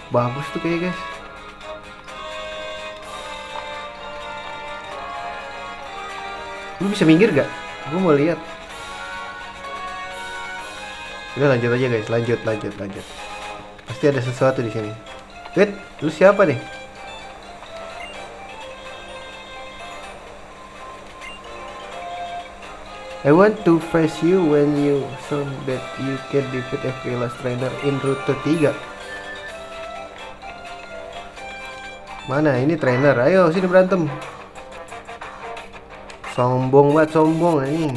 Bagus tuh kayaknya guys. Lu bisa minggir gak? Gue mau lihat. Udah lanjut aja guys, lanjut. Pasti ada sesuatu di sini. Wait, lu siapa nih? I want to face you when you so that you can defeat every last trainer in route 3. Mana ini trainer? Ayo sini berantem. Sombong banget, sombong ini.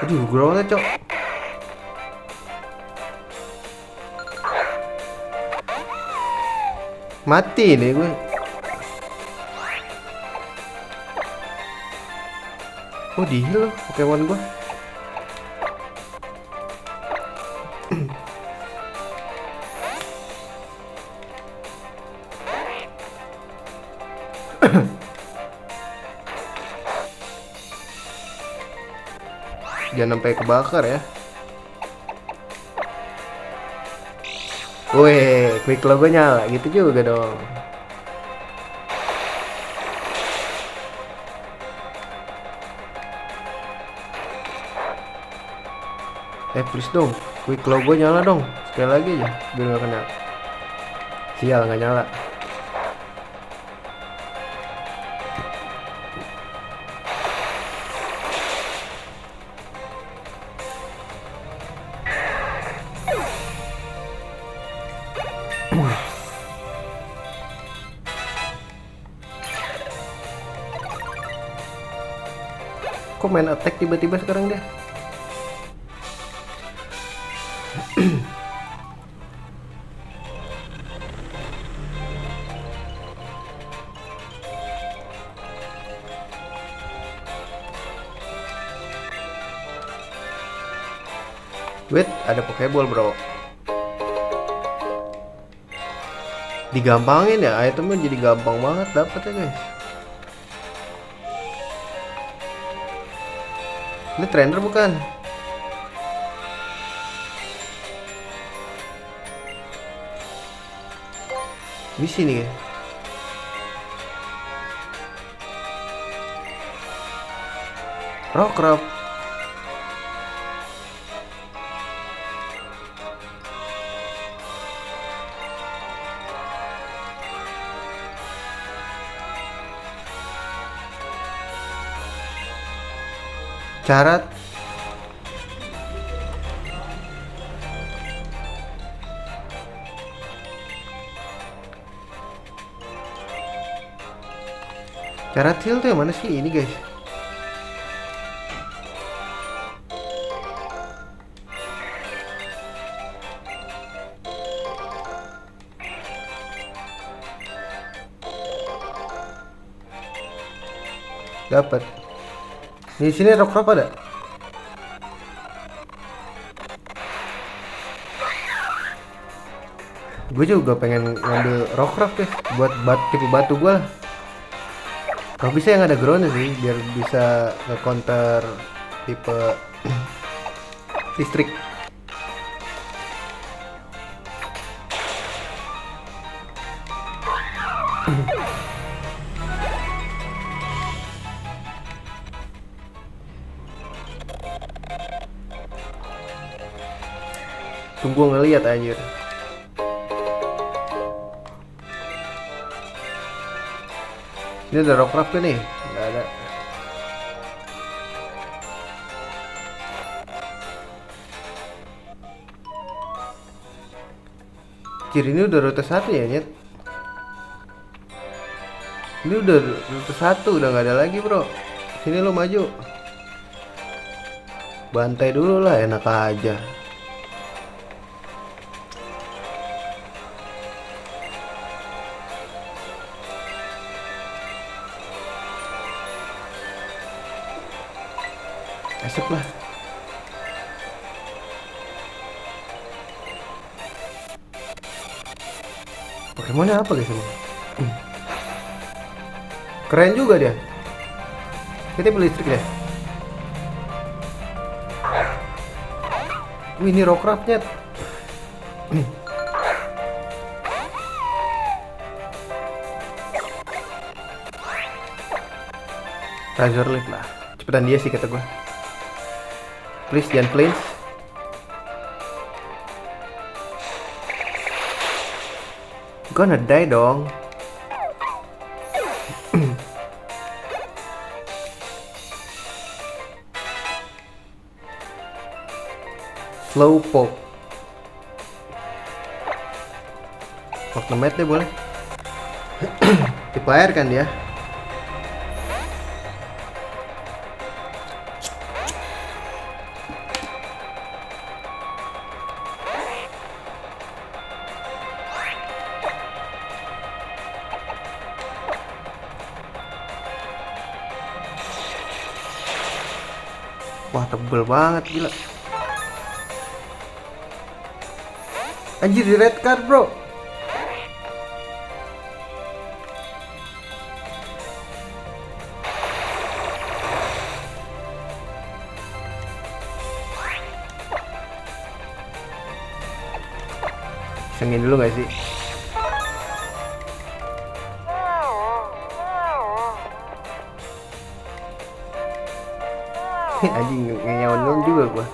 Aduh, groundnya cok. Mati nih gue. Oh di heal Pokemon gue. Jangan sampai kebakar ya. Weh, quick logo nyala gitu juga dong. Please dong, quick logo nyala dong. Sekali lagi aja, biar gak kena. Sial, gak nyala. Kok main attack tiba-tiba sekarang deh? Wait, ada Pokeball bro. Digampangin ya, itemnya jadi gampang banget dapet ya guys. Ini trainer bukan? Di sini ya. Rockruff. Carat. Carat heal tuh yang mana sih ini guys? Dapat. Di sini Rockruff ada. Gue juga pengen ngambil Rockruff guys, buat tipe batu gue lah. Kalau bisa yang ada ground sih, biar bisa nge-counter tipe listrik. Tunggu ngeliat anjir. Ini ada Rockruff kan nih? Nggak ada. Ciri ini udah rute 1 ya Nyet? Ini udah rute 1, udah nggak ada lagi bro. Sini lo maju. Bantai dulu lah, enak aja. Asap lah. Pokemonnya apa guys ini? Keren juga dia. Kita beli listrik deh. Wih, ini Rockcraftnya. Razor Leaf lah. Cepetan dia sih kata gue. Please jangan please. Gonna die dong. Slowpoke. Magnemite deh boleh. Tipe air kan dia. Wah, tebel banget gila. Anjir, di red card bro. Sengin dulu gak sih? Anjing, nyawan juga gua.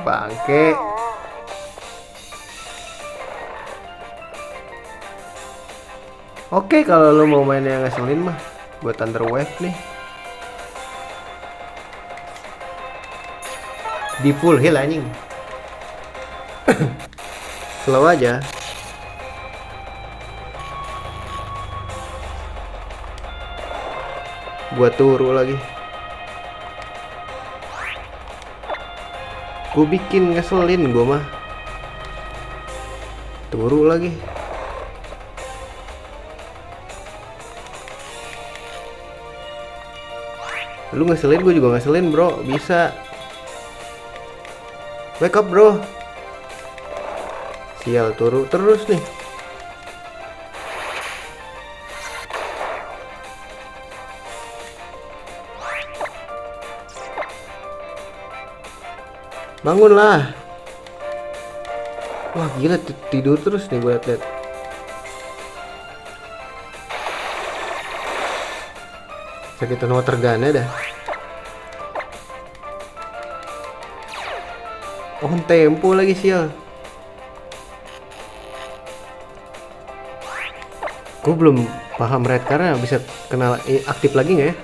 Bangke. Oke, kalau lo mau main yang ngeselin mah buat Thunder Wave nih. Di full heal anjing. Slow aja. Buat turu lagi. Gue bikin ngeselin gue mah. Turu lagi. Lu ngeselin, gue juga ngeselin bro. Bisa. Wake up bro. Sial, turu terus nih. Bangunlah. Wah gila, tidur terus nih gue liat. Sakitan water gun dah. On tempo lagi sial. Gue belum paham red karena bisa kenal aktif lagi nggak ya?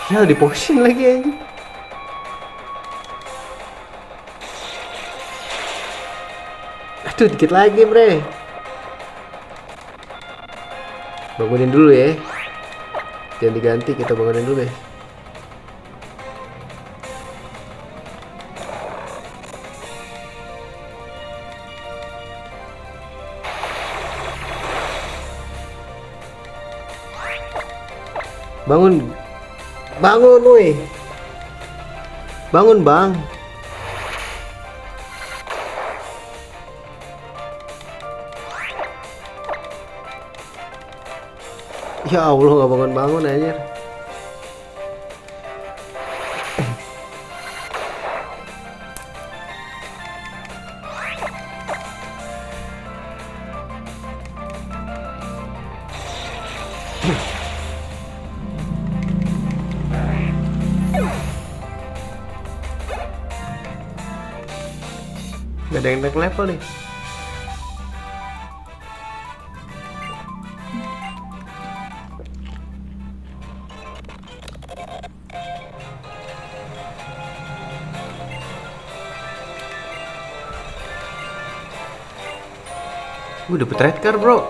Ya di potion lagi aja. Aduh, dikit lagi bre. Bangunin dulu ya. Jangan diganti, kita bangunin dulu deh. Bangun. Bangun woi. Bangun bang. Ya Allah, nggak bangun-bangun aja. Gak ada yang naik level nih. Dapet red card bro.